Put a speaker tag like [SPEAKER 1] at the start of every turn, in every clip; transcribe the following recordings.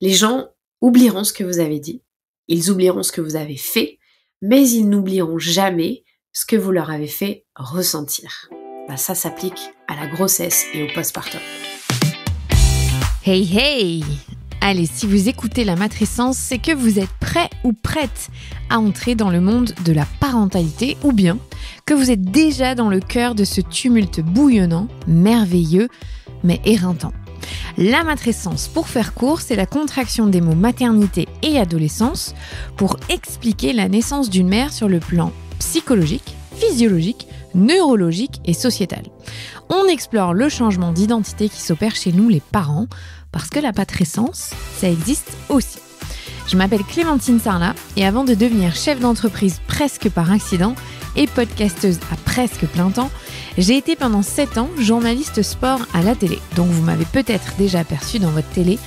[SPEAKER 1] Les gens oublieront ce que vous avez dit, ils oublieront ce que vous avez fait, mais ils n'oublieront jamais ce que vous leur avez fait ressentir. Ça s'applique à la grossesse et au postpartum.
[SPEAKER 2] Hey hey! Allez, si vous écoutez la matrescence, c'est que vous êtes prêt ou prête à entrer dans le monde de la parentalité ou bien que vous êtes déjà dans le cœur de ce tumulte bouillonnant, merveilleux, mais éreintant. La matrescence, pour faire court, c'est la contraction des mots maternité et adolescence pour expliquer la naissance d'une mère sur le plan psychologique, physiologique, neurologique et sociétal. On explore le changement d'identité qui s'opère chez nous les parents, parce que la matrescence, ça existe aussi. Je m'appelle Clémentine Sarlat et avant de devenir chef d'entreprise presque par accident et podcasteuse à presque plein temps, j'ai été pendant 7 ans journaliste sport à la télé. Donc vous m'avez peut-être déjà aperçu dans votre télé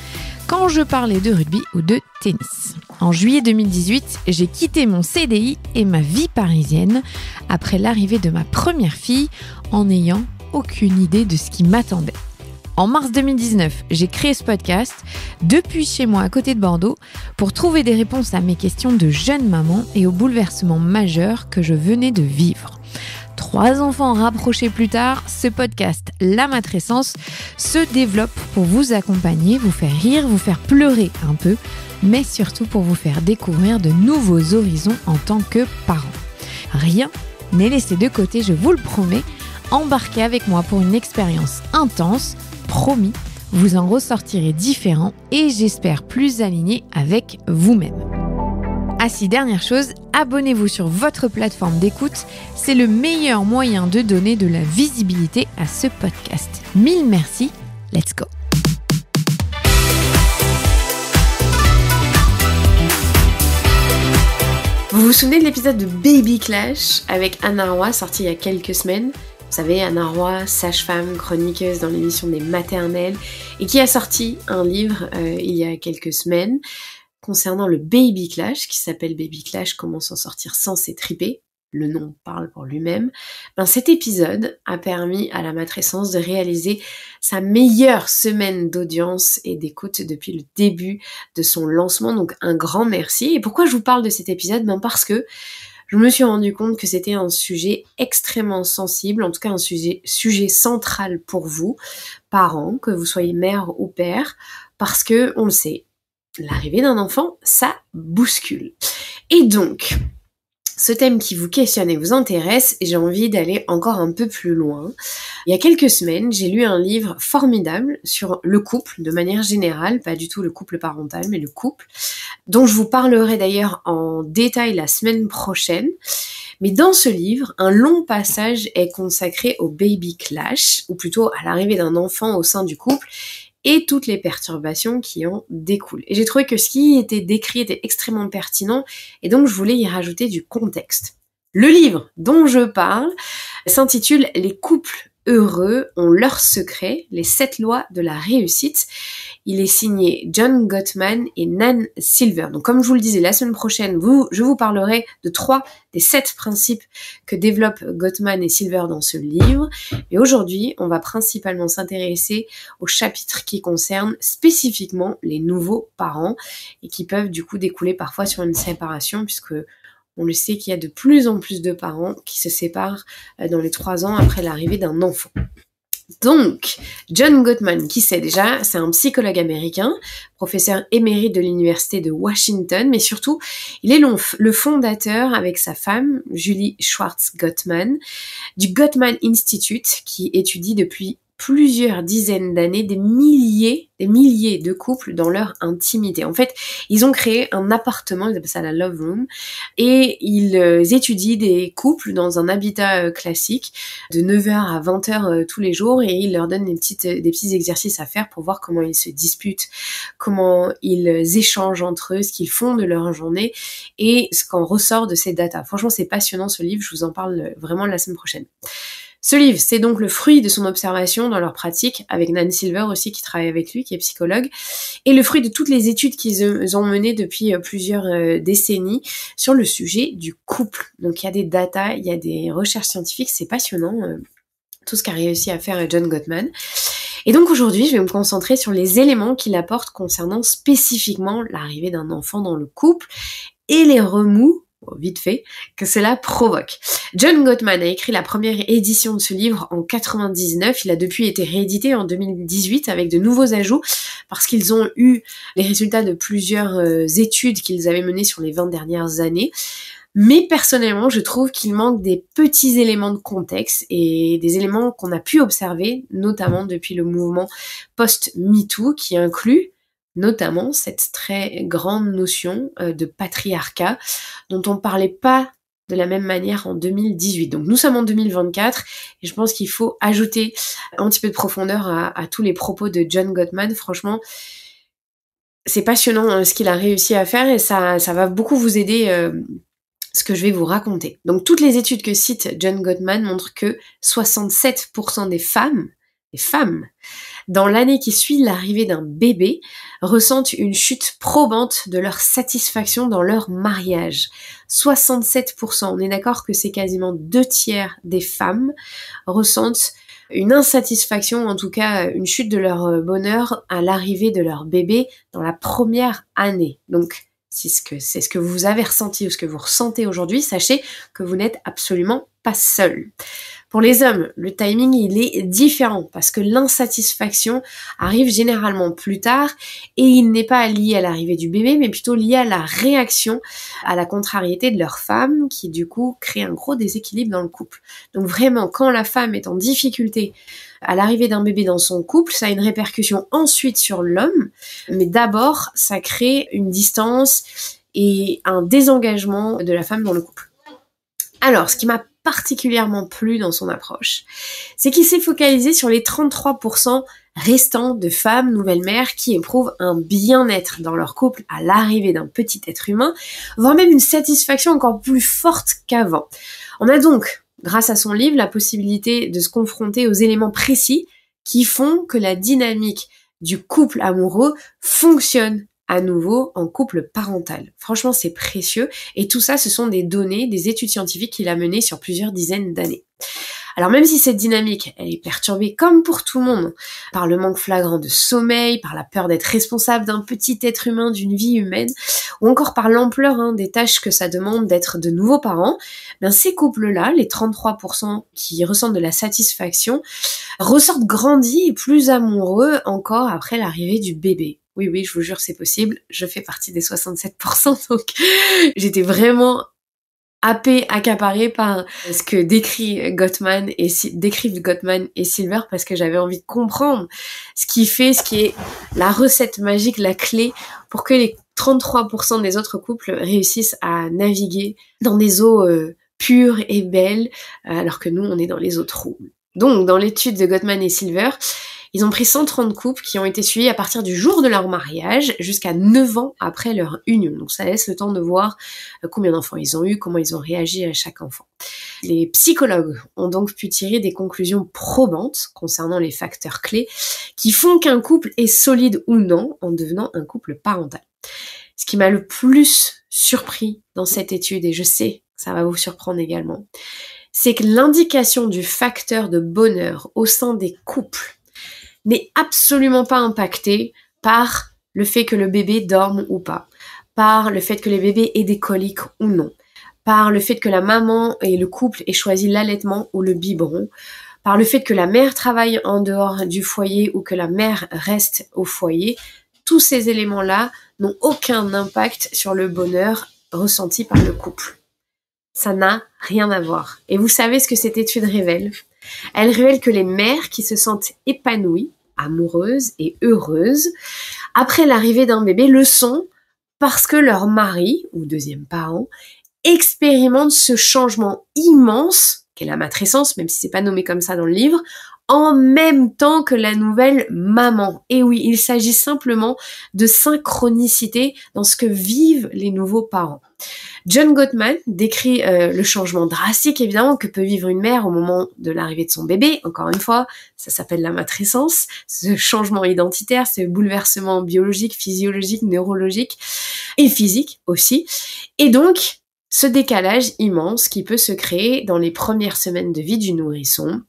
[SPEAKER 2] quand je parlais de rugby ou de tennis. En juillet 2018, j'ai quitté mon CDI et ma vie parisienne après l'arrivée de ma première fille en n'ayant aucune idée de ce qui m'attendait. En mars 2019, j'ai créé ce podcast depuis chez moi à côté de Bordeaux pour trouver des réponses à mes questions de jeune maman et aux bouleversements majeurs que je venais de vivre. 3 enfants rapprochés plus tard, ce podcast, La Matrescence, se développe pour vous accompagner, vous faire rire, vous faire pleurer un peu, mais surtout pour vous faire découvrir de nouveaux horizons en tant que parent. Rien n'est laissé de côté, je vous le promets. Embarquez avec moi pour une expérience intense. Promis, vous en ressortirez différent et j'espère plus aligné avec vous-même. Ah si, dernière chose, abonnez-vous sur votre plateforme d'écoute, c'est le meilleur moyen de donner de la visibilité à ce podcast. 1000 merci, let's go.
[SPEAKER 1] Vous vous souvenez de l'épisode de Baby Clash avec Anna Roy sorti il y a quelques semaines ? Vous savez, Anna Roy, sage-femme, chroniqueuse dans l'émission des maternelles, et qui a sorti un livre il y a quelques semaines concernant le Baby Clash, qui s'appelle Baby Clash, comment s'en sortir sans s'étriper. Le nom parle pour lui-même. Cet épisode a permis à la matrescence de réaliser sa meilleure semaine d'audience et d'écoute depuis le début de son lancement. Donc un grand merci. Et pourquoi je vous parle de cet épisode ? Parce que je me suis rendu compte que c'était un sujet extrêmement sensible, en tout cas un sujet central pour vous, parents, que vous soyez mère ou père, parce que, on le sait, l'arrivée d'un enfant, ça bouscule. Et donc, ce thème qui vous questionne et vous intéresse, et j'ai envie d'aller encore un peu plus loin. Il y a quelques semaines, j'ai lu un livre formidable sur le couple, de manière générale, pas du tout le couple parental, mais le couple, dont je vous parlerai d'ailleurs en détail la semaine prochaine. Mais dans ce livre, un long passage est consacré au baby clash, ou plutôt à l'arrivée d'un enfant au sein du couple, et toutes les perturbations qui en découlent. Et j'ai trouvé que ce qui était décrit était extrêmement pertinent, et donc je voulais y rajouter du contexte. Le livre dont je parle s'intitule « Les couples heureux ont leurs secrets, les 7 lois de la réussite ». Il est signé John Gottman et Nan Silver. Donc comme je vous le disais, la semaine prochaine, je vous parlerai de 3 des 7 principes que développent Gottman et Silver dans ce livre. Et aujourd'hui, on va principalement s'intéresser au chapitre qui concerne spécifiquement les nouveaux parents et qui peuvent du coup découler parfois sur une séparation, puisque on le sait qu'il y a de plus en plus de parents qui se séparent dans les 3 ans après l'arrivée d'un enfant. Donc, John Gottman, qui c'est déjà, c'est un psychologue américain, professeur émérite de l'université de Washington, mais surtout, il est le fondateur avec sa femme, Julie Schwartz Gottman, du Gottman Institute, qui étudie depuis plusieurs dizaines d'années des milliers de couples dans leur intimité. En fait, ils ont créé un appartement, ils appellent ça la Love Room, et ils étudient des couples dans un habitat classique de 9h à 20h tous les jours, et ils leur donnent des petits exercices à faire pour voir comment ils se disputent, comment ils échangent entre eux, ce qu'ils font de leur journée et ce qu'en ressort de ces datas. Franchement, c'est passionnant ce livre, je vous en parle vraiment la semaine prochaine. Ce livre, c'est donc le fruit de son observation dans leur pratique, avec Nan Silver aussi qui travaille avec lui, qui est psychologue, et le fruit de toutes les études qu'ils ont menées depuis plusieurs décennies sur le sujet du couple. Donc il y a des datas, il y a des recherches scientifiques, c'est passionnant, tout ce qu'a réussi à faire John Gottman. Et donc aujourd'hui, je vais me concentrer sur les éléments qu'il apporte concernant spécifiquement l'arrivée d'un enfant dans le couple et les remous, vite fait, que cela provoque. John Gottman a écrit la première édition de ce livre en 99, il a depuis été réédité en 2018 avec de nouveaux ajouts parce qu'ils ont eu les résultats de plusieurs études qu'ils avaient menées sur les 20 dernières années. Mais personnellement, je trouve qu'il manque des petits éléments de contexte et des éléments qu'on a pu observer, notamment depuis le mouvement post-MeToo, qui inclut notamment cette très grande notion de patriarcat dont on parlait pas de la même manière en 2018. Donc nous sommes en 2024 et je pense qu'il faut ajouter un petit peu de profondeur à tous les propos de John Gottman. Franchement, c'est passionnant ce qu'il a réussi à faire et ça va beaucoup vous aider ce que je vais vous raconter. Donc toutes les études que cite John Gottman montrent que 67% des femmes, dans l'année qui suit l'arrivée d'un bébé, ressentent une chute probante de leur satisfaction dans leur mariage. 67%, on est d'accord que c'est quasiment 2/3 des femmes ressentent une insatisfaction, en tout cas une chute de leur bonheur à l'arrivée de leur bébé dans la première année. Donc c'est ce que vous avez ressenti ou ce que vous ressentez aujourd'hui, sachez que vous n'êtes absolument pas seul. Pour les hommes, le timing il est différent parce que l'insatisfaction arrive généralement plus tard et il n'est pas lié à l'arrivée du bébé mais plutôt lié à la réaction à la contrariété de leur femme qui du coup crée un gros déséquilibre dans le couple. Donc vraiment, quand la femme est en difficulté à l'arrivée d'un bébé dans son couple, ça a une répercussion ensuite sur l'homme, mais d'abord ça crée une distance et un désengagement de la femme dans le couple. Alors, ce qui m'a particulièrement plu dans son approche, c'est qu'il s'est focalisé sur les 33% restants de femmes nouvelles mères qui éprouvent un bien-être dans leur couple à l'arrivée d'un petit être humain, voire même une satisfaction encore plus forte qu'avant. On a donc, grâce à son livre, la possibilité de se confronter aux éléments précis qui font que la dynamique du couple amoureux fonctionne à nouveau en couple parental. Franchement, c'est précieux. Et tout ça, ce sont des données, des études scientifiques qu'il a menées sur plusieurs dizaines d'années. Alors même si cette dynamique, elle est perturbée comme pour tout le monde, par le manque flagrant de sommeil, par la peur d'être responsable d'un petit être humain, d'une vie humaine, ou encore par l'ampleur des tâches que ça demande d'être de nouveaux parents, ces couples-là, les 33% qui ressentent de la satisfaction, ressortent grandis et plus amoureux encore après l'arrivée du bébé. Oui, je vous jure, c'est possible. Je fais partie des 67%, donc j'étais vraiment happée, accaparée par ce que décrivent Gottman et Silver parce que j'avais envie de comprendre ce qui est la recette magique, la clé pour que les 33% des autres couples réussissent à naviguer dans des eaux pures et belles alors que nous, on est dans les eaux troubles. Donc, dans l'étude de Gottman et Silver, ils ont pris 130 couples qui ont été suivis à partir du jour de leur mariage jusqu'à 9 ans après leur union. Donc ça laisse le temps de voir combien d'enfants ils ont eu, comment ils ont réagi à chaque enfant. Les psychologues ont donc pu tirer des conclusions probantes concernant les facteurs clés qui font qu'un couple est solide ou non en devenant un couple parental. Ce qui m'a le plus surpris dans cette étude, et je sais que ça va vous surprendre également, c'est que l'indication du facteur de bonheur au sein des couples n'est absolument pas impacté par le fait que le bébé dorme ou pas, par le fait que les bébés aient des coliques ou non, par le fait que la maman et le couple aient choisi l'allaitement ou le biberon, par le fait que la mère travaille en dehors du foyer ou que la mère reste au foyer. Tous ces éléments-là n'ont aucun impact sur le bonheur ressenti par le couple. Ça n'a rien à voir. Et vous savez ce que cette étude révèle ? Elle révèle que les mères qui se sentent épanouies, amoureuses et heureuses après l'arrivée d'un bébé le sont parce que leur mari ou deuxième parent expérimente ce changement immense qu'est la matrescence, même si c'est pas nommé comme ça dans le livre, en même temps que la nouvelle maman. Et oui, il s'agit simplement de synchronicité dans ce que vivent les nouveaux parents. John Gottman décrit le changement drastique évidemment que peut vivre une mère au moment de l'arrivée de son bébé. Encore une fois, ça s'appelle la matrescence, ce changement identitaire, ce bouleversement biologique, physiologique, neurologique et physique aussi. Et donc, ce décalage immense qui peut se créer dans les premières semaines de vie du nourrisson,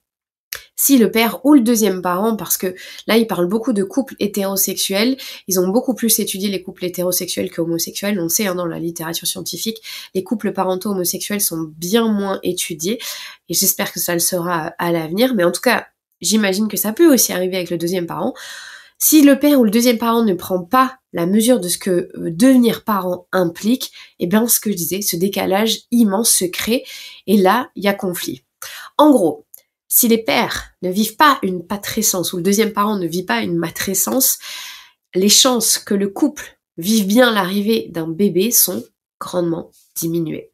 [SPEAKER 1] si le père ou le deuxième parent, parce que là il parle beaucoup de couples hétérosexuels, ils ont beaucoup plus étudié les couples hétérosexuels qu'homosexuels, on sait dans la littérature scientifique, les couples parentaux homosexuels sont bien moins étudiés, et j'espère que ça le sera à l'avenir, mais en tout cas, j'imagine que ça peut aussi arriver avec le deuxième parent. Si le père ou le deuxième parent ne prend pas la mesure de ce que devenir parent implique, eh bien ce que je disais, ce décalage immense se crée, et là, il y a conflit. En gros, si les pères ne vivent pas une patrescence ou le deuxième parent ne vit pas une matrescence, les chances que le couple vive bien l'arrivée d'un bébé sont grandement diminuées.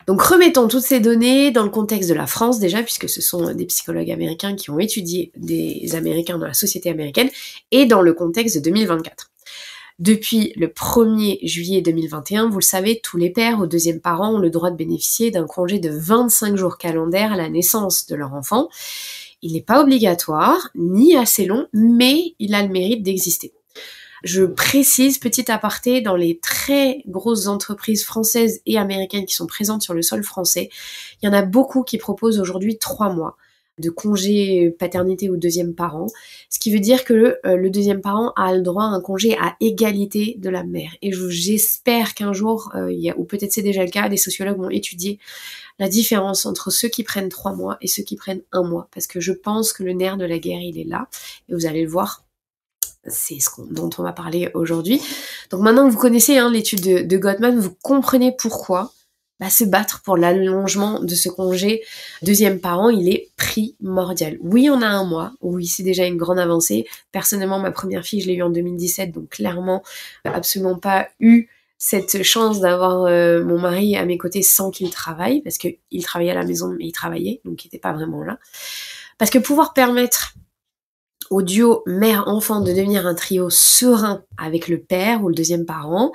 [SPEAKER 1] Donc remettons toutes ces données dans le contexte de la France déjà, puisque ce sont des psychologues américains qui ont étudié des Américains dans la société américaine, et dans le contexte de 2024. Depuis le 1er juillet 2021, vous le savez, tous les pères au deuxième parent ont le droit de bénéficier d'un congé de 25 jours calendaires à la naissance de leur enfant. Il n'est pas obligatoire, ni assez long, mais il a le mérite d'exister. Je précise, petit aparté, dans les très grosses entreprises françaises et américaines qui sont présentes sur le sol français, il y en a beaucoup qui proposent aujourd'hui 3 mois de congé paternité au deuxième parent, ce qui veut dire que le deuxième parent a le droit à un congé à égalité de la mère. Et j'espère qu'un jour, ou peut-être c'est déjà le cas, des sociologues vont étudier la différence entre ceux qui prennent 3 mois et ceux qui prennent 1 mois, parce que je pense que le nerf de la guerre, il est là, et vous allez le voir, c'est dont on va parler aujourd'hui. Donc maintenant que vous connaissez l'étude de Gottman, vous comprenez pourquoi se battre pour l'allongement de ce congé deuxième parent, il est primordial. Oui, on a 1 mois, oui, c'est déjà une grande avancée. Personnellement, ma première fille, je l'ai eue en 2017, donc clairement, absolument pas eu cette chance d'avoir mon mari à mes côtés sans qu'il travaille, parce qu'il travaillait à la maison, mais il travaillait, donc il n'était pas vraiment là. Parce que pouvoir permettre au duo mère-enfant de devenir un trio serein avec le père ou le deuxième parent,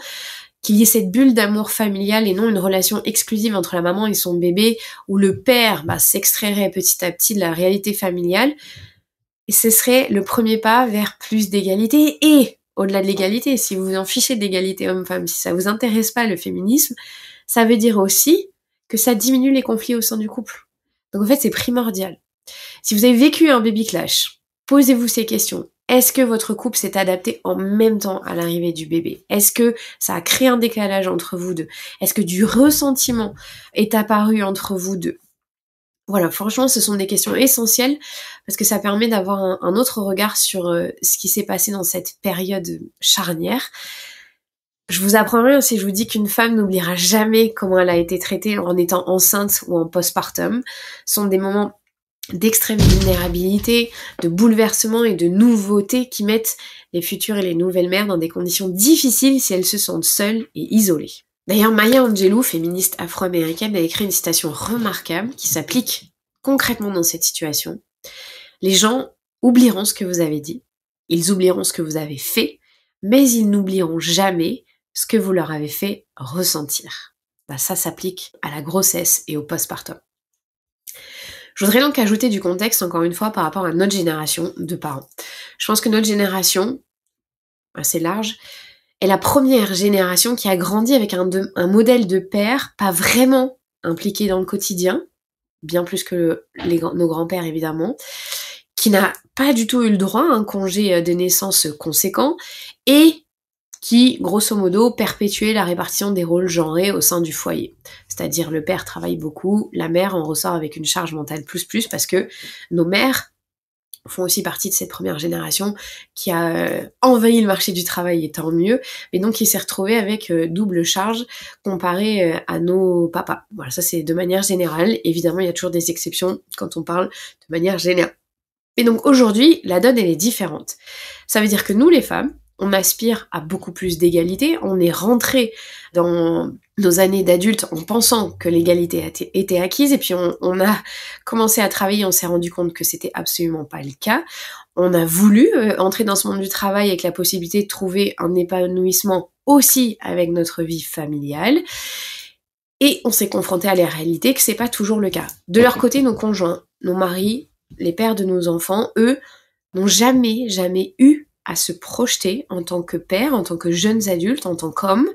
[SPEAKER 1] qu'il y ait cette bulle d'amour familial et non une relation exclusive entre la maman et son bébé, où le père s'extrairait petit à petit de la réalité familiale, et ce serait le premier pas vers plus d'égalité. Et au-delà de l'égalité, si vous vous en fichez de l'égalité homme-femme, si ça vous intéresse pas le féminisme, ça veut dire aussi que ça diminue les conflits au sein du couple. Donc en fait, c'est primordial. Si vous avez vécu un baby clash, posez-vous ces questions. Est-ce que votre couple s'est adapté en même temps à l'arrivée du bébé? Est-ce que ça a créé un décalage entre vous deux? Est-ce que du ressentiment est apparu entre vous deux? Voilà, franchement, ce sont des questions essentielles parce que ça permet d'avoir un autre regard sur ce qui s'est passé dans cette période charnière. Je vous apprends rien si je vous dis qu'une femme n'oubliera jamais comment elle a été traitée en étant enceinte ou en postpartum. Ce sont des moments d'extrême vulnérabilité, de bouleversement et de nouveauté qui mettent les futures et les nouvelles mères dans des conditions difficiles si elles se sentent seules et isolées. D'ailleurs, Maya Angelou, féministe afro-américaine, a écrit une citation remarquable qui s'applique concrètement dans cette situation. Les gens oublieront ce que vous avez dit, ils oublieront ce que vous avez fait, mais ils n'oublieront jamais ce que vous leur avez fait ressentir. Ça s'applique à la grossesse et au postpartum. Je voudrais donc ajouter du contexte, encore une fois, par rapport à notre génération de parents. Je pense que notre génération, assez large, est la première génération qui a grandi avec un modèle de père pas vraiment impliqué dans le quotidien, bien plus que nos grands-pères évidemment, qui n'a pas du tout eu le droit à un congé de naissance conséquent, et qui, grosso modo, perpétuait la répartition des rôles genrés au sein du foyer. C'est-à-dire le père travaille beaucoup, la mère en ressort avec une charge mentale plus, parce que nos mères font aussi partie de cette première génération qui a envahi le marché du travail, et tant mieux, mais donc qui s'est retrouvée avec double charge comparée à nos papas. Voilà, ça c'est de manière générale. Évidemment, il y a toujours des exceptions quand on parle de manière générale. Et donc aujourd'hui, la donne, elle est différente. Ça veut dire que nous, les femmes, on aspire à beaucoup plus d'égalité, on est rentré dans nos années d'adultes en pensant que l'égalité était acquise, et puis on a commencé à travailler, on s'est rendu compte que c'était absolument pas le cas. On a voulu entrer dans ce monde du travail avec la possibilité de trouver un épanouissement aussi avec notre vie familiale, et on s'est confronté à la réalité que c'est pas toujours le cas. De leur côté, nos conjoints, nos maris, les pères de nos enfants, eux, n'ont jamais eu à se projeter en tant que père, en tant que jeunes adultes, en tant qu'hommes,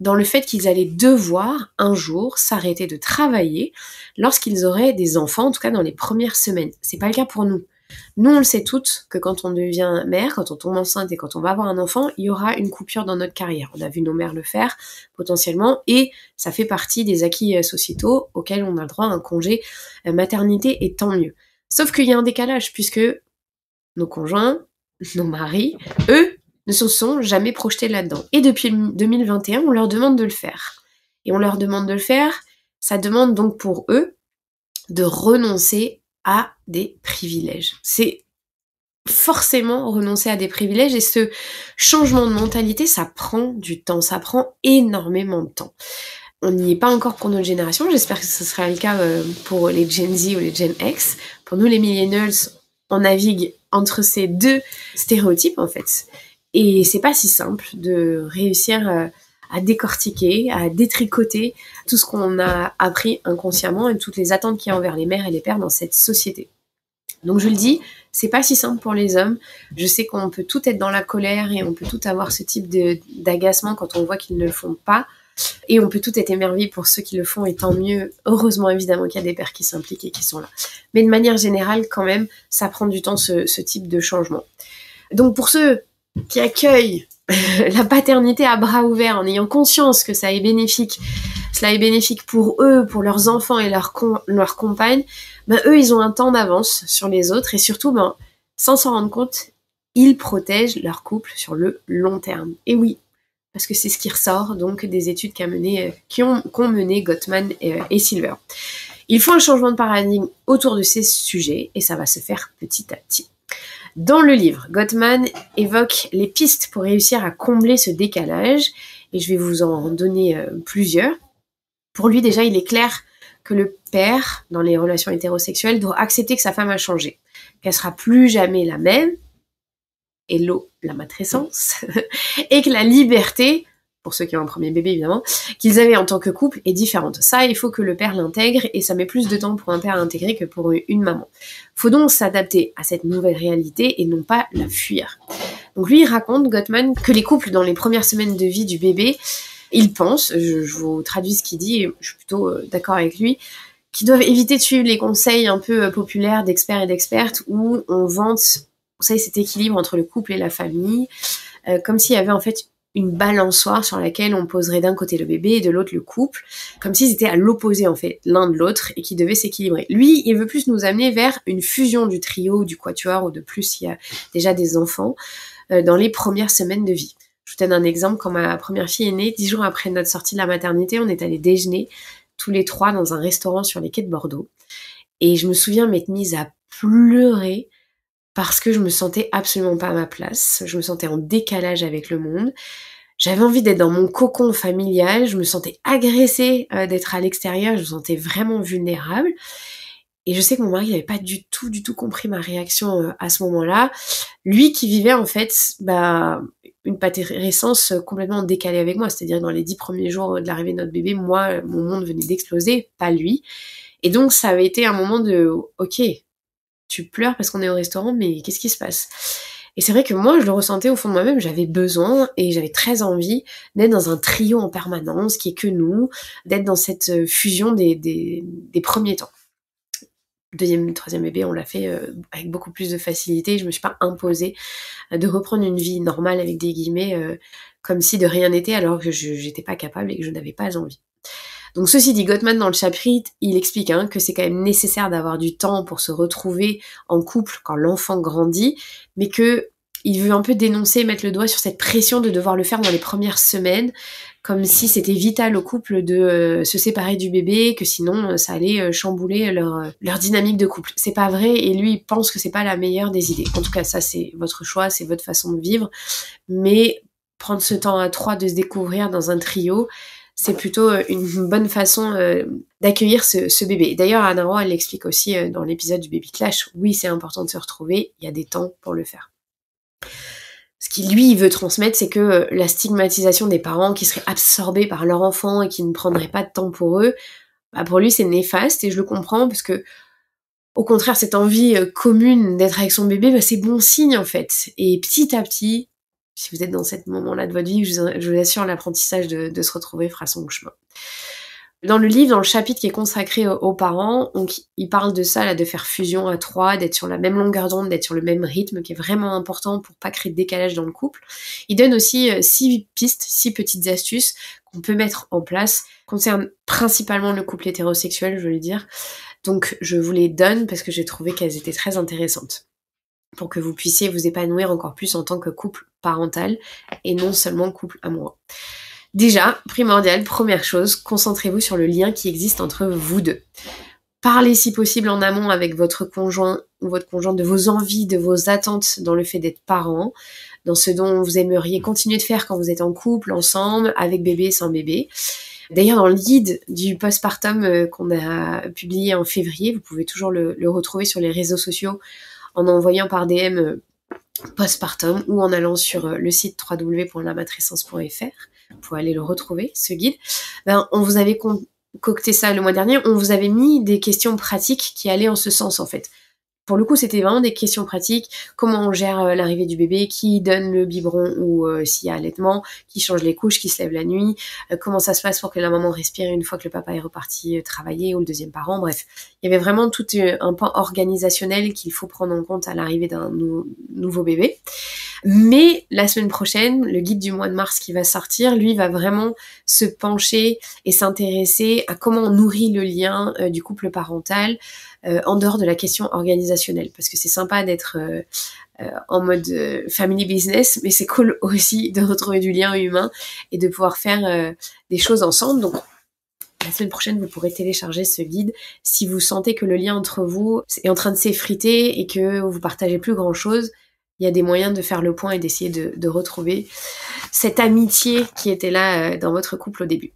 [SPEAKER 1] dans le fait qu'ils allaient devoir un jour s'arrêter de travailler lorsqu'ils auraient des enfants, en tout cas dans les premières semaines. C'est pas le cas pour nous. Nous, on le sait toutes que quand on devient mère, quand on tombe enceinte et quand on va avoir un enfant, il y aura une coupure dans notre carrière. On a vu nos mères le faire potentiellement et ça fait partie des acquis sociétaux auxquels on a le droit à un congé maternité et tant mieux. Sauf qu'il y a un décalage puisque nos conjoints, nos maris, eux, ne se sont jamais projetés là-dedans. Et depuis 2021, on leur demande de le faire. Et on leur demande de le faire, ça demande donc pour eux de renoncer à des privilèges. C'est forcément renoncer à des privilèges et ce changement de mentalité, ça prend du temps, ça prend énormément de temps. On n'y est pas encore pour notre génération, j'espère que ce sera le cas pour les Gen Z ou les Gen X. Pour nous les millennials, on navigue entre ces deux stéréotypes en fait. Et c'est pas si simple de réussir à décortiquer, à détricoter tout ce qu'on a appris inconsciemment et toutes les attentes qu'il y a envers les mères et les pères dans cette société. Donc je le dis, c'est pas si simple pour les hommes. Je sais qu'on peut tout être dans la colère et on peut tout avoir ce type d'agacement quand on voit qu'ils ne le font pas. Et on peut tout être émerveillé pour ceux qui le font et tant mieux. Heureusement évidemment qu'il y a des pères qui s'impliquent et qui sont là. Mais de manière générale quand même, ça prend du temps ce type de changement. Donc pour ceux qui accueillent la paternité à bras ouverts en ayant conscience que cela est bénéfique pour eux, pour leurs enfants et leurs compagnes, eux ils ont un temps d'avance sur les autres et surtout sans s'en rendre compte, ils protègent leur couple sur le long terme. Et oui, parce que c'est ce qui ressort donc des études qu'ont mené Gottman et Silver. Il faut un changement de paradigme autour de ces sujets et ça va se faire petit à petit. Dans le livre, Gottman évoque les pistes pour réussir à combler ce décalage et je vais vous en donner plusieurs. Pour lui déjà, il est clair que le père, dans les relations hétérosexuelles, doit accepter que sa femme a changé, qu'elle sera plus jamais la même, hello la matrescence, et que la liberté, pour ceux qui ont un premier bébé évidemment, qu'ils avaient en tant que couple est différente. Ça, il faut que le père l'intègre et ça met plus de temps pour un père à intégrer que pour une maman. Faut donc s'adapter à cette nouvelle réalité et non pas la fuir. Donc lui, il raconte, Gottman, que les couples dans les premières semaines de vie du bébé, il pense, je vous traduis ce qu'il dit, et je suis plutôt d'accord avec lui, qu'ils doivent éviter de suivre les conseils un peu populaires d'experts et d'expertes où on vante, vous savez, cet équilibre entre le couple et la famille, comme s'il y avait en fait une balançoire sur laquelle on poserait d'un côté le bébé et de l'autre le couple, comme s'ils étaient à l'opposé en fait, l'un de l'autre, et qui devaient s'équilibrer. Lui, il veut plus nous amener vers une fusion du trio, du quatuor, ou de plus s'il y a déjà des enfants, dans les premières semaines de vie. Je vous donne un exemple, quand ma première fille est née, 10 jours après notre sortie de la maternité, on est allés déjeuner tous les trois dans un restaurant sur les quais de Bordeaux. Et je me souviens m'être mise à pleurer parce que je me sentais absolument pas à ma place. Je me sentais en décalage avec le monde. J'avais envie d'être dans mon cocon familial. Je me sentais agressée d'être à l'extérieur. Je me sentais vraiment vulnérable. Et je sais que mon mari n'avait pas du tout compris ma réaction à ce moment-là. Lui qui vivait en fait une patrescence complètement décalée avec moi. C'est-à-dire dans les 10 premiers jours de l'arrivée de notre bébé, moi, mon monde venait d'exploser, pas lui. Et donc ça avait été un moment de « Ok, tu pleures parce qu'on est au restaurant, mais qu'est-ce qui se passe ?» Et c'est vrai que moi, je le ressentais au fond de moi-même, j'avais besoin et j'avais très envie d'être dans un trio en permanence, qui est que nous, d'être dans cette fusion des premiers temps. Deuxième, troisième bébé, on l'a fait avec beaucoup plus de facilité. Je me suis pas imposée de reprendre une vie normale avec des guillemets, comme si de rien n'était, alors que j'étais pas capable et que je n'avais pas envie. Donc ceci dit, Gottman dans le chapitre, il explique que c'est quand même nécessaire d'avoir du temps pour se retrouver en couple quand l'enfant grandit, mais que il veut un peu dénoncer, mettre le doigt sur cette pression de devoir le faire dans les premières semaines, comme si c'était vital au couple de se séparer du bébé, que sinon ça allait chambouler leur dynamique de couple. C'est pas vrai, et lui il pense que c'est pas la meilleure des idées. En tout cas, ça c'est votre choix, c'est votre façon de vivre, mais prendre ce temps à trois de se découvrir dans un trio, c'est plutôt une bonne façon d'accueillir ce bébé. D'ailleurs, Anna Roy, elle l'explique aussi dans l'épisode du Baby Clash. Oui, c'est important de se retrouver, il y a des temps pour le faire. Ce qu'il lui veut transmettre, c'est que la stigmatisation des parents qui seraient absorbés par leur enfant et qui ne prendraient pas de temps pour eux, pour lui c'est néfaste et je le comprends parce que au contraire cette envie commune d'être avec son bébé, c'est bon signe en fait. Et petit à petit, si vous êtes dans ce moment-là de votre vie, je vous assure, l'apprentissage de se retrouver fera son chemin. Dans le livre, dans le chapitre qui est consacré aux parents, donc il parle de ça, là, de faire fusion à 3, d'être sur la même longueur d'onde, d'être sur le même rythme, qui est vraiment important pour pas créer de décalage dans le couple. Il donne aussi 6 pistes, 6 petites astuces qu'on peut mettre en place, concernent principalement le couple hétérosexuel, je veux le dire. Donc je vous les donne parce que j'ai trouvé qu'elles étaient très intéressantes, pour que vous puissiez vous épanouir encore plus en tant que couple parental et non seulement couple amoureux. Déjà, primordial, première chose, concentrez-vous sur le lien qui existe entre vous deux. Parlez si possible en amont avec votre conjoint ou votre conjointe de vos envies, de vos attentes dans le fait d'être parent, dans ce dont vous aimeriez continuer de faire quand vous êtes en couple, ensemble, avec bébé, sans bébé. D'ailleurs, dans le guide du postpartum qu'on a publié en février, vous pouvez toujours le retrouver sur les réseaux sociaux en envoyant par DM postpartum ou en allant sur le site www.lamatrescence.fr. Vous pouvez aller le retrouver, ce guide. On vous avait concocté ça le mois dernier, on vous avait mis des questions pratiques qui allaient en ce sens en fait. Pour le coup, c'était vraiment des questions pratiques. Comment on gère l'arrivée du bébé, qui donne le biberon ou s'il y a allaitement, qui change les couches, qui se lève la nuit, comment ça se passe pour que la maman respire une fois que le papa est reparti travailler ou le deuxième parent. Bref, il y avait vraiment tout un pan organisationnel qu'il faut prendre en compte à l'arrivée d'un nouveau bébé. Mais la semaine prochaine, le guide du mois de mars qui va sortir, lui, va vraiment se pencher et s'intéresser à comment on nourrit le lien du couple parental en dehors de la question organisationnelle. Parce que c'est sympa d'être en mode family business, mais c'est cool aussi de retrouver du lien humain et de pouvoir faire des choses ensemble. Donc, la semaine prochaine, vous pourrez télécharger ce guide si vous sentez que le lien entre vous est en train de s'effriter et que vous partagez plus grand-chose. Il y a des moyens de faire le point et d'essayer de retrouver cette amitié qui était là dans votre couple au début.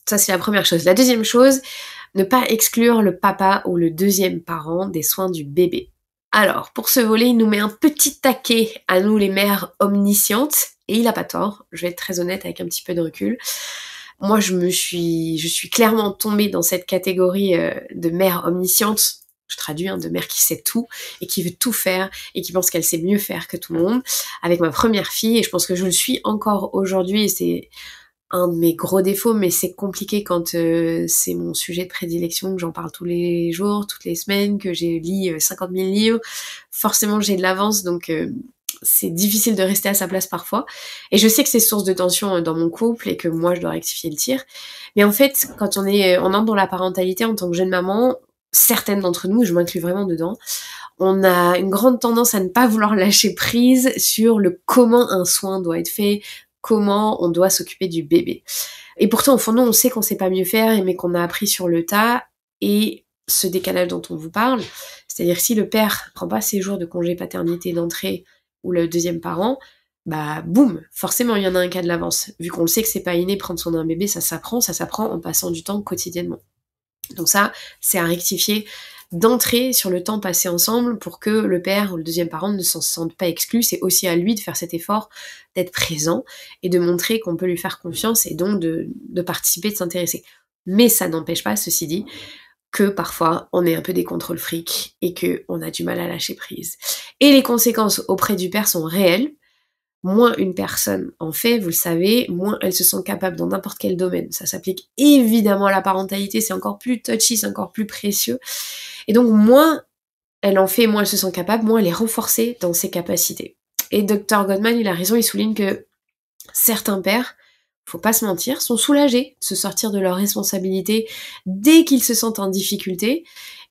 [SPEAKER 1] Ça, c'est la première chose. La deuxième chose, ne pas exclure le papa ou le deuxième parent des soins du bébé. Alors, pour ce volet, il nous met un petit taquet à nous, les mères omniscientes, et il a pas tort, je vais être très honnête avec un petit peu de recul. Moi, je suis clairement tombée dans cette catégorie de mère omnisciente. Je traduis, de mère qui sait tout et qui veut tout faire et qui pense qu'elle sait mieux faire que tout le monde, avec ma première fille, et je pense que je le suis encore aujourd'hui, et c'est un de mes gros défauts, mais c'est compliqué quand c'est mon sujet de prédilection, que j'en parle tous les jours, toutes les semaines, que j'ai lu 50 000 livres. Forcément, j'ai de l'avance, donc c'est difficile de rester à sa place parfois. Et je sais que c'est source de tension dans mon couple et que moi, je dois rectifier le tir. Mais en fait, quand on entre dans la parentalité en tant que jeune maman, certaines d'entre nous, je m'inclus vraiment dedans, on a une grande tendance à ne pas vouloir lâcher prise sur le comment un soin doit être fait, comment on doit s'occuper du bébé. Et pourtant, au fond, nous, on sait qu'on sait pas mieux faire, mais qu'on a appris sur le tas. Et ce décalage dont on vous parle, c'est-à-dire si le père prend pas ses jours de congé paternité d'entrée ou le deuxième parent, boum, forcément il y en a un cas de l'avance. Vu qu'on le sait que c'est pas inné, prendre soin d'un bébé, ça s'apprend en passant du temps quotidiennement. Donc ça, c'est à rectifier d'entrer sur le temps passé ensemble pour que le père ou le deuxième parent ne s'en sente pas exclu. C'est aussi à lui de faire cet effort, d'être présent et de montrer qu'on peut lui faire confiance et donc de participer, de s'intéresser. Mais ça n'empêche pas, ceci dit, que parfois on est un peu des contrôles frics et qu'on a du mal à lâcher prise. Et les conséquences auprès du père sont réelles. Moins une personne en fait, vous le savez, moins elle se sent capable dans n'importe quel domaine. Ça s'applique évidemment à la parentalité, c'est encore plus touchy, c'est encore plus précieux. Et donc moins elle en fait, moins elle se sent capable, moins elle est renforcée dans ses capacités. Et Dr Gottman, il a raison, il souligne que certains pères, faut pas se mentir, sont soulagés de se sortir de leurs responsabilités dès qu'ils se sentent en difficulté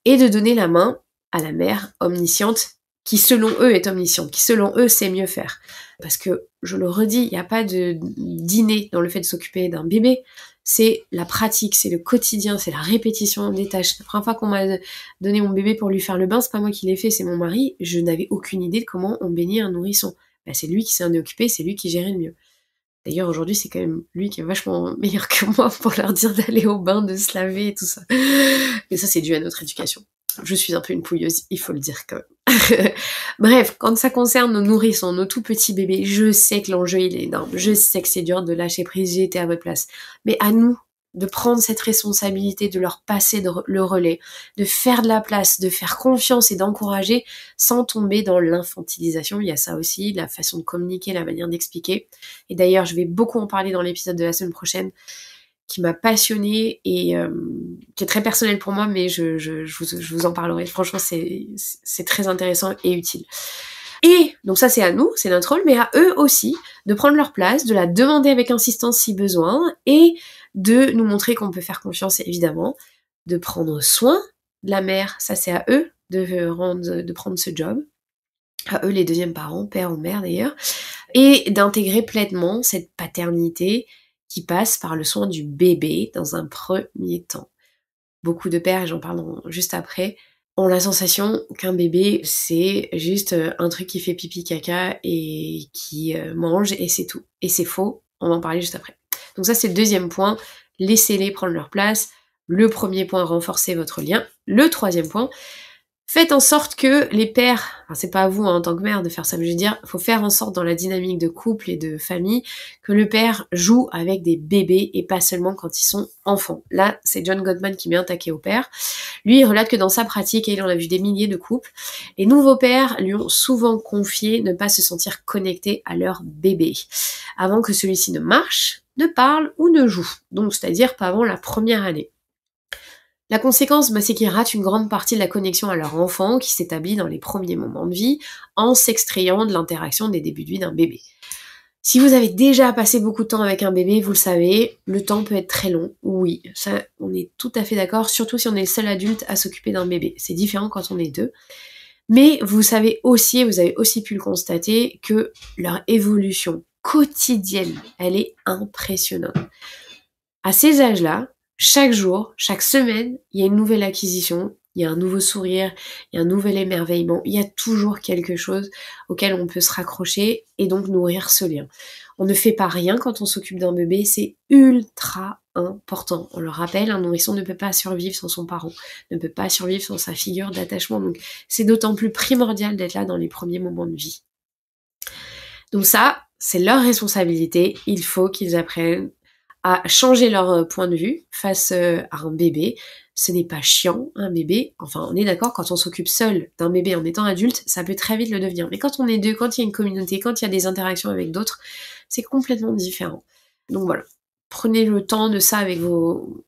[SPEAKER 1] et de donner la main à la mère omnisciente qui selon eux est omnisciente, qui selon eux sait mieux faire. Parce que, je le redis, il n'y a pas d'inné dans le fait de s'occuper d'un bébé, c'est la pratique, c'est le quotidien, c'est la répétition des tâches. La première fois qu'on m'a donné mon bébé pour lui faire le bain, c'est pas moi qui l'ai fait, c'est mon mari, je n'avais aucune idée de comment on baignait un nourrisson. C'est lui qui s'en est occupé, c'est lui qui gérait le mieux. D'ailleurs, aujourd'hui, c'est quand même lui qui est vachement meilleur que moi pour leur dire d'aller au bain, de se laver et tout ça. Mais ça, c'est dû à notre éducation. Je suis un peu une pouilleuse, il faut le dire quand même. Bref, quand ça concerne nos nourrissons, nos tout petits bébés, je sais que l'enjeu il est énorme, je sais que c'est dur de lâcher prise, j'ai été à votre place. Mais à nous de prendre cette responsabilité, de leur passer le relais, de faire de la place, de faire confiance et d'encourager sans tomber dans l'infantilisation. Il y a ça aussi, la façon de communiquer, la manière d'expliquer. Et d'ailleurs, je vais beaucoup en parler dans l'épisode de la semaine prochaine. qui m'a passionnée et qui est très personnel pour moi, mais je vous en parlerai. Franchement, c'est très intéressant et utile. Et donc ça, c'est à nous, c'est notre rôle, mais à eux aussi de prendre leur place, de la demander avec insistance si besoin, et de nous montrer qu'on peut faire confiance, évidemment, de prendre soin de la mère, ça c'est à eux de prendre ce job, à eux les deuxièmes parents, père ou mère d'ailleurs, et d'intégrer pleinement cette paternité qui passe par le soin du bébé dans un premier temps. Beaucoup de pères, et j'en parle juste après, ont la sensation qu'un bébé, c'est juste un truc qui fait pipi caca et qui mange et c'est tout. Et c'est faux, on va en parler juste après. Donc ça c'est le deuxième point, laissez-les prendre leur place. Le premier point, renforcez votre lien. Le troisième point, faites en sorte que les pères, enfin c'est pas à vous en tant que mère de faire ça, mais je veux dire, faut faire en sorte dans la dynamique de couple et de famille que le père joue avec des bébés et pas seulement quand ils sont enfants. Là, c'est John Gottman qui met un taquet au père. Lui, il relate que dans sa pratique, et il en a vu des milliers de couples, les nouveaux pères lui ont souvent confié ne pas se sentir connectés à leur bébé avant que celui-ci ne marche, ne parle ou ne joue. Donc, c'est-à-dire pas avant la première année. La conséquence, c'est qu'ils ratent une grande partie de la connexion à leur enfant qui s'établit dans les premiers moments de vie en s'extrayant de l'interaction des débuts de vie d'un bébé. Si vous avez déjà passé beaucoup de temps avec un bébé, vous le savez, le temps peut être très long. Oui, ça, on est tout à fait d'accord, surtout si on est le seul adulte à s'occuper d'un bébé. C'est différent quand on est deux. Mais vous savez aussi, et vous avez aussi pu le constater, que leur évolution quotidienne, elle est impressionnante. À ces âges-là, chaque jour, chaque semaine, il y a une nouvelle acquisition, il y a un nouveau sourire, il y a un nouvel émerveillement, il y a toujours quelque chose auquel on peut se raccrocher et donc nourrir ce lien. On ne fait pas rien quand on s'occupe d'un bébé, c'est ultra important. On le rappelle, un nourrisson ne peut pas survivre sans son parent, ne peut pas survivre sans sa figure d'attachement, donc c'est d'autant plus primordial d'être là dans les premiers moments de vie. Donc ça, c'est leur responsabilité, il faut qu'ils apprennent à changer leur point de vue face à un bébé. Ce n'est pas chiant, un bébé. Enfin, on est d'accord, quand on s'occupe seul d'un bébé en étant adulte, ça peut très vite le devenir. Mais quand on est deux, quand il y a une communauté, quand il y a des interactions avec d'autres, c'est complètement différent. Donc voilà, prenez le temps de ça avec vos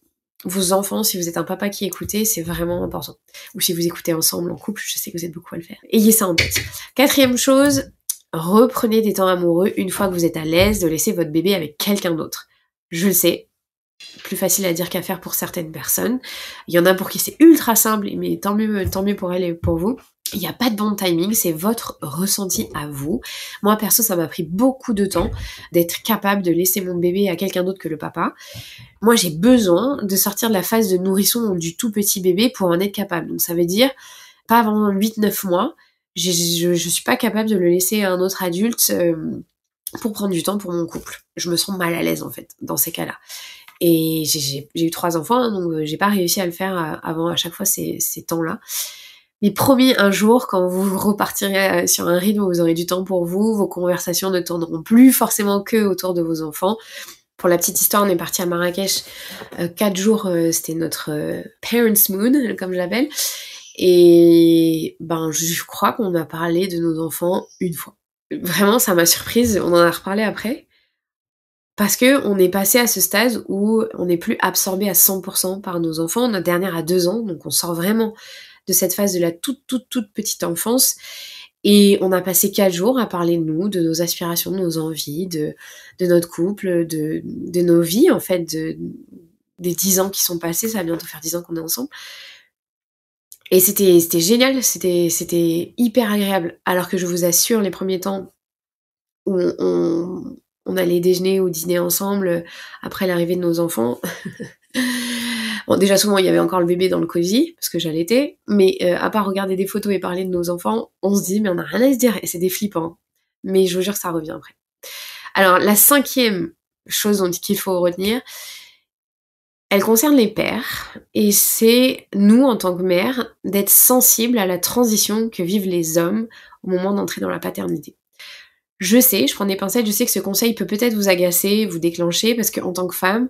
[SPEAKER 1] enfants. Si vous êtes un papa qui écoutez, c'est vraiment important. Ou si vous écoutez ensemble en couple, je sais que vous êtes beaucoup à le faire. Ayez ça en tête. Quatrième chose, reprenez des temps amoureux une fois que vous êtes à l'aise de laisser votre bébé avec quelqu'un d'autre. Je le sais, plus facile à dire qu'à faire pour certaines personnes. Il y en a pour qui c'est ultra simple, mais tant mieux pour elles et pour vous. Il n'y a pas de bon timing, c'est votre ressenti à vous. Moi, perso, ça m'a pris beaucoup de temps d'être capable de laisser mon bébé à quelqu'un d'autre que le papa. Moi, j'ai besoin de sortir de la phase de nourrisson ou du tout petit bébé pour en être capable. Donc ça veut dire, pas avant 8-9 mois, je suis pas capable de le laisser à un autre adulte pour prendre du temps pour mon couple. Je me sens mal à l'aise en fait dans ces cas-là. Et j'ai eu 3 enfants, donc j'ai pas réussi à le faire avant à chaque fois ces temps-là. Mais promis, un jour, quand vous repartirez sur un rythme où vous aurez du temps pour vous, vos conversations ne tourneront plus forcément que autour de vos enfants. Pour la petite histoire, on est parti à Marrakech 4 jours, c'était notre Parents Moon, comme je l'appelle. Et je crois qu'on a parlé de nos enfants une fois. Vraiment, ça m'a surprise, on en a reparlé après, parce que on est passé à ce stade où on n'est plus absorbé à 100% par nos enfants. Notre dernière a 2 ans, donc on sort vraiment de cette phase de la toute petite enfance, et on a passé 4 jours à parler de nous, de nos aspirations, de nos envies, de notre couple, de nos vies, en fait, des 10 ans qui sont passés, ça va bientôt faire 10 ans qu'on est ensemble. Et c'était génial, c'était hyper agréable. Alors que je vous assure, les premiers temps où on allait déjeuner ou dîner ensemble après l'arrivée de nos enfants, bon, déjà souvent il y avait encore le bébé dans le cosy, parce que j'allaitais, mais à part regarder des photos et parler de nos enfants, on se dit mais on a rien à se dire, et c'est des flippants. Mais je vous jure que ça revient après. Alors la 5e chose qu'il faut retenir, elle concerne les pères, et c'est nous, en tant que mères, d'être sensibles à la transition que vivent les hommes au moment d'entrer dans la paternité. Je sais, je prends des pincettes, je sais que ce conseil peut peut-être vous agacer, vous déclencher, parce qu'en tant que femme,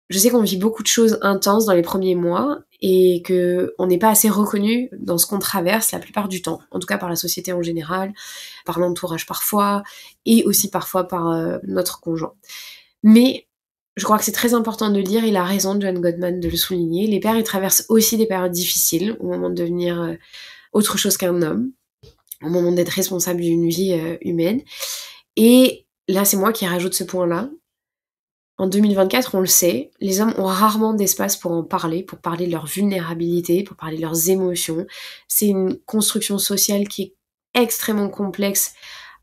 [SPEAKER 1] je sais qu'on vit beaucoup de choses intenses dans les premiers mois, et qu'on n'est pas assez reconnu dans ce qu'on traverse la plupart du temps, en tout cas par la société en général, par l'entourage parfois, et aussi parfois par notre conjoint. Mais Je crois que c'est très important de le dire, il a raison, John Gottman, de le souligner. Les pères, ils traversent aussi des périodes difficiles au moment de devenir autre chose qu'un homme, au moment d'être responsable d'une vie humaine. Et là, c'est moi qui rajoute ce point-là. En 2024, on le sait, les hommes ont rarement d'espace pour en parler, pour parler de leur vulnérabilité, pour parler de leurs émotions. C'est une construction sociale qui est extrêmement complexe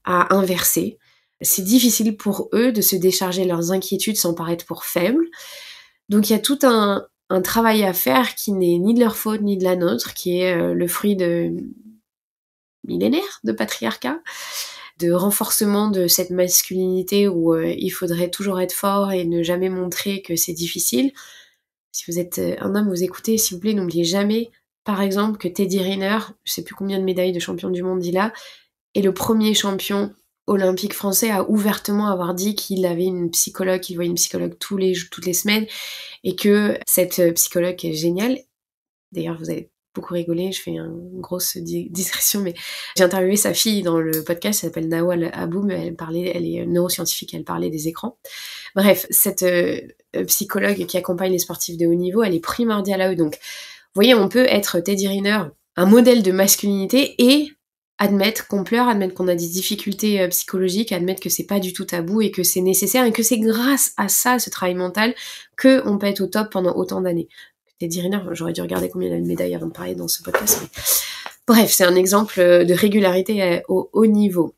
[SPEAKER 1] à inverser. C'est difficile pour eux de se décharger leurs inquiétudes sans paraître pour faibles. Donc il y a tout un travail à faire qui n'est ni de leur faute ni de la nôtre, qui est le fruit de millénaires de patriarcat, de renforcement de cette masculinité où il faudrait toujours être fort et ne jamais montrer que c'est difficile. Si vous êtes un homme, vous écoutez, s'il vous plaît, n'oubliez jamais, par exemple, que Teddy Riner, je sais plus combien de médailles de champion du monde il a, est le premier champion olympique français à ouvertement avoir dit qu'il avait une psychologue, qu'il voyait une psychologue toutes les semaines, et que cette psychologue est géniale. D'ailleurs, vous allez beaucoup rigoler, je fais une grosse digression, mais j'ai interviewé sa fille dans le podcast, elle s'appelle Nawal Aboum, elle est neuroscientifique, elle parlait des écrans. Bref, cette psychologue qui accompagne les sportifs de haut niveau, elle est primordiale à eux. Donc, vous voyez, on peut être Teddy Riner, un modèle de masculinité, et admettre qu'on pleure, admettre qu'on a des difficultés psychologiques, admettre que c'est pas du tout tabou et que c'est nécessaire et que c'est grâce à ça, ce travail mental, qu'on peut être au top pendant autant d'années. Teddy Riner, j'aurais dû regarder combien il a de médailles avant de parler dans ce podcast. Mais... Bref, c'est un exemple de régularité au haut niveau.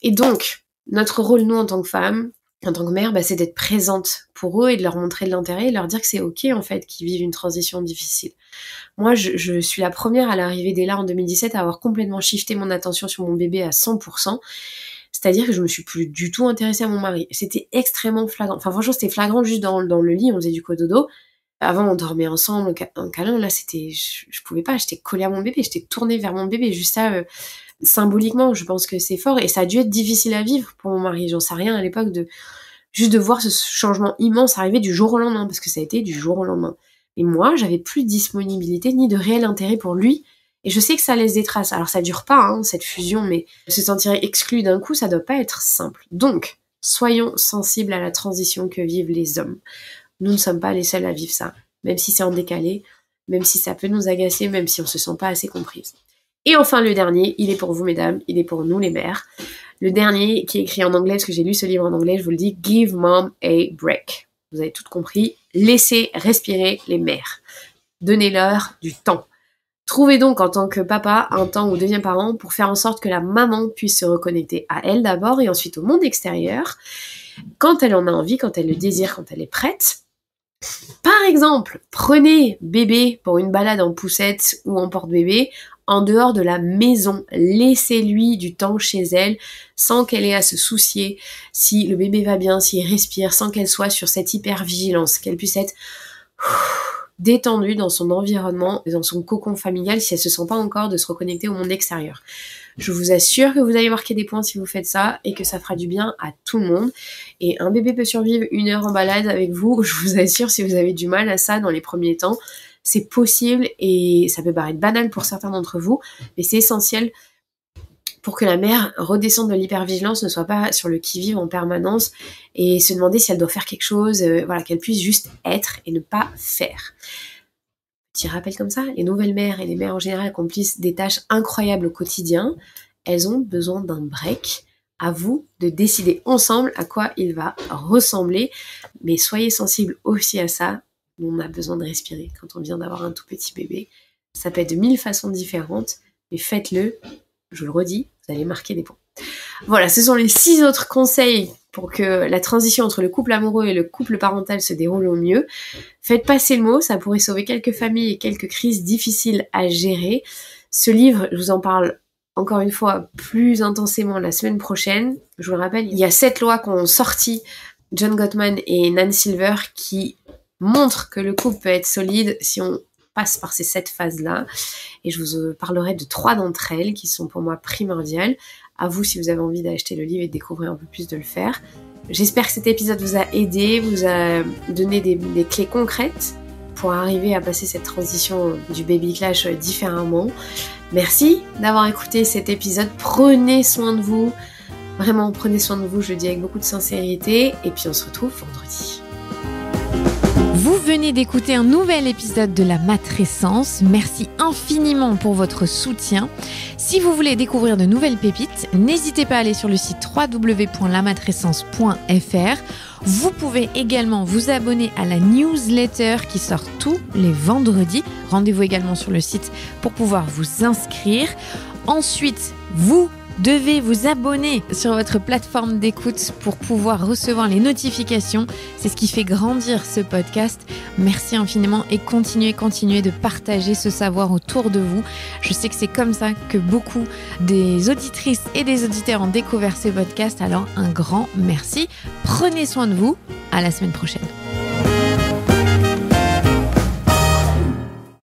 [SPEAKER 1] Et donc, notre rôle, nous, en tant que femmes, en tant que mère, c'est d'être présente pour eux et de leur montrer de l'intérêt et de leur dire que c'est ok, en fait, qu'ils vivent une transition difficile. Moi, je suis la première à l'arrivée d'Ella en 2017 à avoir complètement shifté mon attention sur mon bébé à 100%. C'est-à-dire que je me suis plus du tout intéressée à mon mari. C'était extrêmement flagrant. Enfin, franchement, c'était flagrant juste dans le lit, on faisait du cododo. Avant, on dormait ensemble, en câlin. Là, c'était... Je pouvais pas, j'étais collée à mon bébé, j'étais tournée vers mon bébé. Juste ça, symboliquement, je pense que c'est fort. Et ça a dû être difficile à vivre pour mon mari. J'en sais rien à l'époque juste de voir ce changement immense arriver du jour au lendemain, parce que ça a été du jour au lendemain. Et moi, j'avais plus de disponibilité ni de réel intérêt pour lui. Et je sais que ça laisse des traces. Alors ça dure pas, cette fusion, mais se sentir exclu d'un coup, ça doit pas être simple. Donc, soyons sensibles à la transition que vivent les hommes. Nous ne sommes pas les seuls à vivre ça. Même si c'est en décalé, même si ça peut nous agacer, même si on se sent pas assez comprise. Et enfin, le dernier, il est pour vous, mesdames, il est pour nous, les mères. Le dernier, qui est écrit en anglais, parce que j'ai lu ce livre en anglais, je vous le dis, Give Mom a Break. Vous avez tout compris. Laissez respirer les mères. Donnez-leur du temps. Trouvez donc en tant que papa un temps ou deuxième parent pour faire en sorte que la maman puisse se reconnecter à elle d'abord et ensuite au monde extérieur, quand elle en a envie, quand elle le désire, quand elle est prête. Par exemple, prenez bébé pour une balade en poussette ou en porte-bébé en dehors de la maison. Laissez-lui du temps chez elle sans qu'elle ait à se soucier si le bébé va bien, s'il respire, sans qu'elle soit sur cette hypervigilance, qu'elle puisse être détendue dans son environnement, dans son cocon familial si elle se sent pas encore de se reconnecter au monde extérieur. Je vous assure que vous allez marquer des points si vous faites ça et que ça fera du bien à tout le monde. Et un bébé peut survivre 1 heure en balade avec vous, je vous assure, si vous avez du mal à ça dans les premiers temps, c'est possible et ça peut paraître banal pour certains d'entre vous, mais c'est essentiel pour que la mère redescende de l'hypervigilance, ne soit pas sur le qui-vive en permanence et se demander si elle doit faire quelque chose, qu'elle puisse juste être et ne pas faire. Petit rappel comme ça, les nouvelles mères et les mères en général accomplissent des tâches incroyables au quotidien. Elles ont besoin d'un break. À vous de décider ensemble à quoi il va ressembler. Mais soyez sensibles aussi à ça. On a besoin de respirer quand on vient d'avoir un tout petit bébé. Ça peut être de 1000 façons différentes, mais faites-le. Je le redis, vous allez marquer des points. Voilà, ce sont les 6 autres conseils pour que la transition entre le couple amoureux et le couple parental se déroule au mieux. Faites passer le mot, ça pourrait sauver quelques familles et quelques crises difficiles à gérer. Ce livre, je vous en parle encore une fois plus intensément la semaine prochaine. Je vous le rappelle, il y a 7 lois qu'ont sorti John Gottman et Nan Silver qui montrent que le couple peut être solide si on passe par ces 7 phases-là. Et je vous parlerai de 3 d'entre elles qui sont pour moi primordiales. À vous si vous avez envie d'acheter le livre et de découvrir un peu plus de le faire. J'espère que cet épisode vous a aidé, vous a donné des clés concrètes pour arriver à passer cette transition du baby clash différemment. Merci d'avoir écouté cet épisode. Prenez soin de vous. Vraiment, prenez soin de vous, je le dis avec beaucoup de sincérité. Et puis on se retrouve vendredi.
[SPEAKER 2] Vous venez d'écouter un nouvel épisode de La Matrescence. Merci infiniment pour votre soutien. Si vous voulez découvrir de nouvelles pépites, n'hésitez pas à aller sur le site www.lamatrescence.fr. Vous pouvez également vous abonner à la newsletter qui sort tous les vendredis. Rendez-vous également sur le site pour pouvoir vous inscrire. Ensuite, vous devez vous abonner sur votre plateforme d'écoute pour pouvoir recevoir les notifications. C'est ce qui fait grandir ce podcast. Merci infiniment et continuez de partager ce savoir autour de vous. Je sais que c'est comme ça que beaucoup des auditrices et des auditeurs ont découvert ce podcast. Alors un grand merci. Prenez soin de vous. À la semaine prochaine.